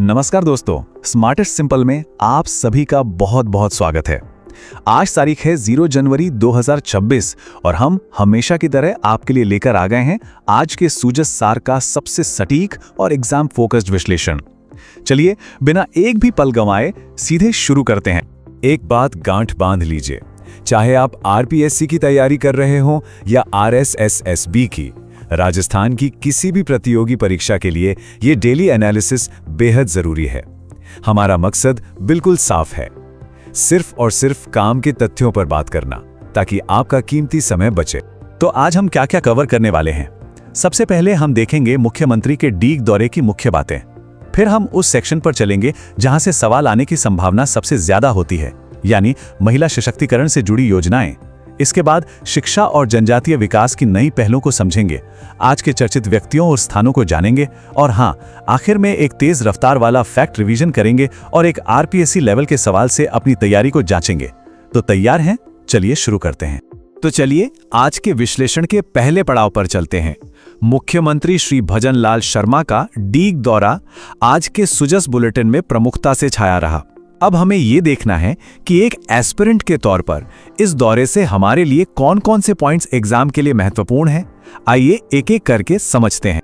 नमस्कार दोस्तों, smartest simple में आप सभी का बहुत बहुत स्वागत है। आज तारीख है 0 जनवरी 2026 और हम हमेशा की तरह आपके लिए लेकर आ गए हैं आज के सूजस सार का सबसे सटीक और एग्जाम फोकस्ड विश्लेषण। चलिए बिना एक भी पल गंवाए सीधे शुरू करते हैं। एक बात गांठ बांध लीजिए, चाहे आप आरपीएससी की तैयारी कर रहे हो या आरएसएसएसबी की, राजस्थान की किसी भी प्रतियोगी परीक्षा के लिए ये डेली एनालिसिस बेहद जरूरी है। हमारा मकसद बिल्कुल साफ है, सिर्फ और सिर्फ काम के तथ्यों पर बात करना, ताकि आपका कीमती समय बचे। तो आज हम क्या क्या कवर करने वाले हैं? सबसे पहले हम देखेंगे मुख्यमंत्री के डीग दौरे की मुख्य बातें। फिर हम उस सेक्शन पर चलेंगे जहां से सवाल आने की संभावना सबसे ज्यादा होती है, यानी महिला सशक्तिकरण से जुड़ी योजनाएं। इसके बाद शिक्षा और जनजातीय विकास की नई पहलों को समझेंगे, आज के चर्चित व्यक्तियों और स्थानों को जानेंगे और हाँ, आखिर में एक तेज रफ्तार वाला फैक्ट रिवीजन करेंगे और एक आरपीएससी लेवल के सवाल से अपनी तैयारी को जांचेंगे। तो तैयार हैं? चलिए शुरू करते हैं। तो चलिए आज के विश्लेषण के पहले पड़ाव पर चलते हैं। मुख्यमंत्री श्री भजन लाल शर्मा का डीग दौरा आज के सुजस बुलेटिन में प्रमुखता से छाया रहा। अब हमें यह देखना है कि एक एस्पिरेंट के तौर पर इस दौरे से हमारे लिए कौन कौन से पॉइंट्स एग्जाम के लिए महत्वपूर्ण हैं। आइए एक एक करके समझते हैं।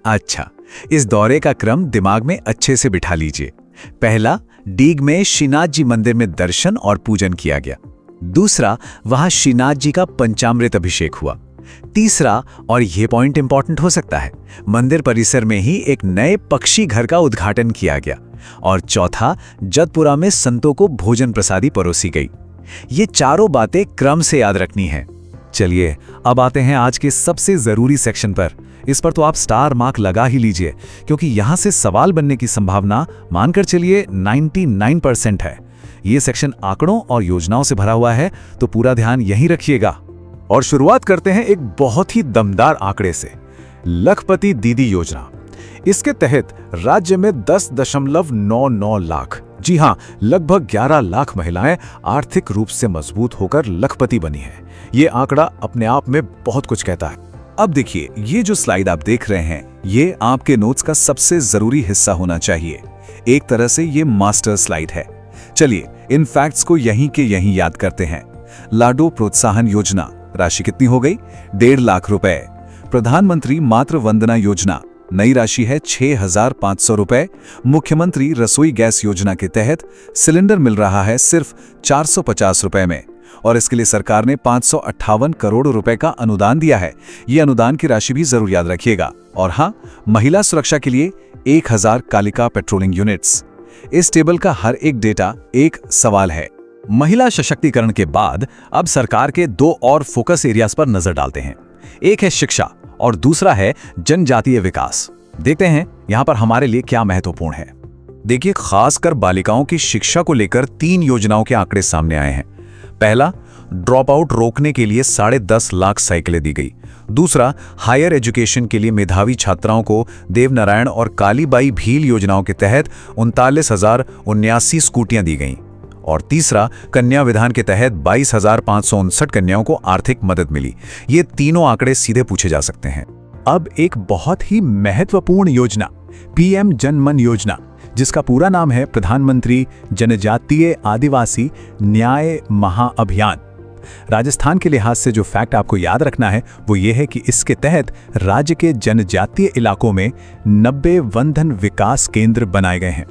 अच्छा, इस दौरे का क्रम दिमाग में अच्छे से बिठा लीजिए। पहला, डीग में श्रीनाथ जी मंदिर में दर्शन और पूजन किया गया। दूसरा, वहां श्रीनाथ जी का पंचामृत अभिषेक हुआ। तीसरा, और यह पॉइंट इंपॉर्टेंट हो सकता है, मंदिर परिसर में ही एक नए पक्षी घर का उद्घाटन किया गया। और चौथा, जतपुरा में संतों को भोजन प्रसादी परोसी गई। ये चारों बातें क्रम से याद रखनी है। चलिए अब आते हैं आज के सबसे जरूरी सेक्शन पर। इस पर तो आप स्टार मार्क लगा ही लीजिए, क्योंकि यहां से सवाल बनने की संभावना मानकर चलिए 99% है। ये सेक्शन आंकड़ों और योजनाओं से भरा हुआ है, तो पूरा ध्यान यहीं रखिएगा। और शुरुआत करते हैं एक बहुत ही दमदार आंकड़े से, लखपति दीदी योजना। इसके तहत राज्य में 10.99 लाख, जी हां, लगभग 11 लाख महिलाएं आर्थिक रूप से मजबूत होकर लखपति बनी हैं। ये आंकड़ा अपने आप में बहुत कुछ कहता है। अब देखिए, ये जो स्लाइड आप देख रहे हैं, ये आपके नोट्स का सबसे जरूरी हिस्सा होना चाहिए। एक तरह से ये मास्टर स्लाइड है। चलिए इन फैक्ट्स को यहीं के यहीं याद करते हैं। लाडो प्रोत्साहन योजना, राशि कितनी हो गई? 1.5 लाख रुपए। प्रधानमंत्री मातृ वंदना योजना, नई राशि है 6,500 रुपए। मुख्यमंत्री रसोई गैस योजना के तहत सिलेंडर मिल रहा है सिर्फ 450 रुपए में, और इसके लिए सरकार ने 558 करोड़ रुपए का अनुदान दिया है। ये अनुदान की राशि भी जरूर याद रखिएगा। और हाँ, महिला सुरक्षा के लिए 1000 कालिका पेट्रोलिंग यूनिट्स। इस टेबल का हर एक डेटा एक सवाल है। महिला सशक्तिकरण के बाद अब सरकार के दो और फोकस एरियाज पर नजर डालते हैं। एक है शिक्षा और दूसरा है जनजातीय विकास। देखते हैं यहां पर हमारे लिए क्या महत्वपूर्ण है। देखिए, खासकर बालिकाओं की शिक्षा को लेकर 3 योजनाओं के आंकड़े सामने आए हैं। पहला, ड्रॉप आउट रोकने के लिए 10.5 लाख साइकिलें दी गई। दूसरा, हायर एजुकेशन के लिए मेधावी छात्राओं को देवनारायण और कालीबाई भील योजनाओं के तहत 39,079 स्कूटियां दी गईं। और तीसरा, कन्या विधान के तहत 22,559 कन्याओं को आर्थिक मदद मिली। ये तीनों आंकड़े सीधे पूछे जा सकते हैं। अब एक बहुत ही महत्वपूर्ण योजना, पीएम जन मन योजना, जिसका पूरा नाम है प्रधानमंत्री जनजातीय आदिवासी न्याय महाअभियान। राजस्थान के लिहाज से जो फैक्ट आपको याद रखना है वो ये है कि इसके तहत राज्य के जनजातीय इलाकों में 90 वनधन विकास केंद्र बनाए गए हैं।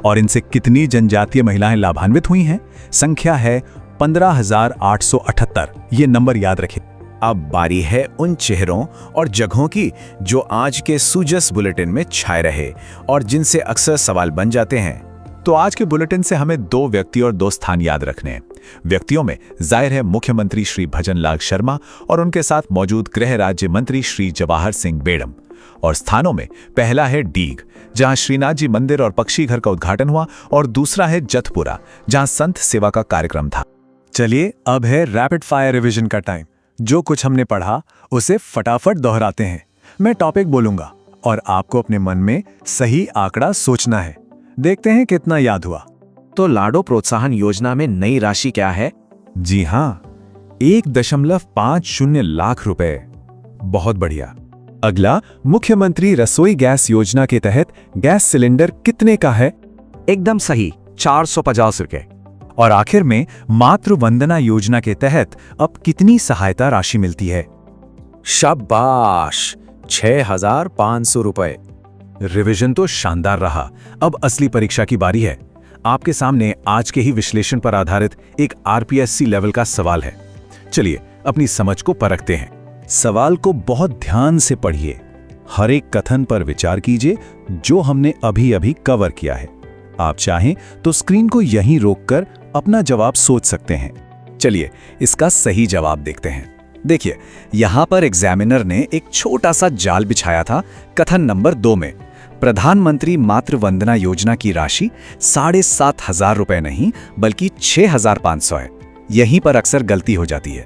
और इनसे कितनी जनजातीय महिलाएं लाभान्वित हुई हैं? संख्या है 15,878। ये नंबर याद रखें। अब बारी है उन चेहरों और जगहों की जो आज के सुजस बुलेटिन में छाए रहे और जिनसे अक्सर सवाल बन जाते हैं। तो आज के बुलेटिन से हमें 2 व्यक्ति और 2 स्थान याद रखने हैं। व्यक्तियों में जाहिर है मुख्यमंत्री श्री भजन लाल शर्मा और उनके साथ मौजूद गृह राज्य मंत्री श्री जवाहर सिंह बेड़म। और स्थानों में पहला है डीग, जहां श्रीनाथ जी मंदिर और पक्षी घर का उद्घाटन हुआ, और दूसरा है जतपुरा, जहां संत सेवा का कार्यक्रम था। चलिए अब है रैपिड फायर रिवीजन का टाइम। जो कुछ हमने पढ़ा उसे फटाफट दोहराते हैं। मैं टॉपिक बोलूंगा और आपको अपने मन में सही आंकड़ा सोचना है। देखते हैं कितना याद हुआ। तो लाडो प्रोत्साहन योजना में नई राशि क्या है? जी हां, 1.50 लाख रुपए। बहुत बढ़िया। अगला, मुख्यमंत्री रसोई गैस योजना के तहत गैस सिलेंडर कितने का है? एकदम सही, 450 रुपए। और आखिर में, मातृ वंदना योजना के तहत अब कितनी सहायता राशि मिलती है? शाबाश, 6,500 रुपए। रिवीजन तो शानदार रहा। अब असली परीक्षा की बारी है। आपके सामने आज के ही विश्लेषण पर आधारित एक आरपीएससी लेवल का सवाल है। चलिए अपनी समझ को परखते हैं। सवाल को बहुत ध्यान से पढ़िए, हर एक कथन पर विचार कीजिए जो हमने अभी अभी कवर किया है। आप चाहें तो स्क्रीन को यहीं रोककर अपना जवाब सोच सकते हैं। चलिए इसका सही जवाब देखते हैं। देखिए, यहां पर एग्जामिनर ने एक छोटा सा जाल बिछाया था। कथन नंबर 2 में प्रधानमंत्री मातृ वंदना योजना की राशि 7,500 रुपए नहीं बल्कि 6,500 है। यहीं पर अक्सर गलती हो जाती है।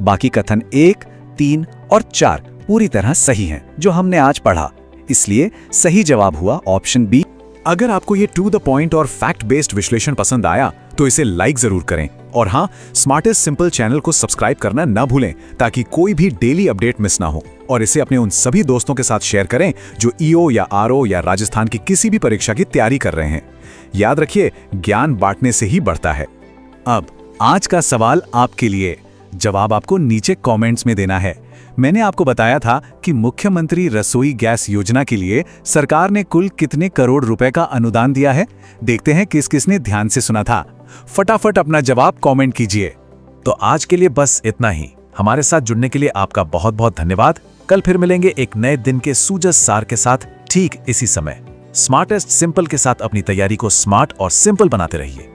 बाकी कथन 1, 3 और 4 पूरी तरह सही हैं जो हमने आज पढ़ा। इसलिए सही जवाब हुआ ऑप्शन बी। अगर आपको ये टू द पॉइंट और फैक्ट बेस्ड विश्लेषण पसंद आया तो इसे लाइक जरूर करें और हाँ, स्मार्टेस्ट सिंपल चैनल को सब्सक्राइब करना ना भूलें ताकि कोई भी डेली अपडेट मिस ना हो। और इसे अपने उन सभी दोस्तों के साथ शेयर करें जो ईओ या आरओ या राजस्थान की किसी भी परीक्षा की तैयारी कर रहे हैं। याद रखिए, ज्ञान बांटने से ही बढ़ता है। अब आज का सवाल आपके लिए। जवाब आपको नीचे कमेंट्स में देना है। मैंने आपको बताया था कि मुख्यमंत्री रसोई गैस योजना के लिए सरकार ने कुल कितने करोड़ रुपए का अनुदान दिया है। देखते हैं किस किसने ध्यान से सुना था। फटाफट अपना जवाब कमेंट कीजिए। तो आज के लिए बस इतना ही। हमारे साथ जुड़ने के लिए आपका बहुत बहुत धन्यवाद। कल फिर मिलेंगे एक नए दिन के सूजस सार के साथ, ठीक इसी समय। स्मार्टेस्ट सिंपल के साथ अपनी तैयारी को स्मार्ट और सिंपल बनाते रहिए।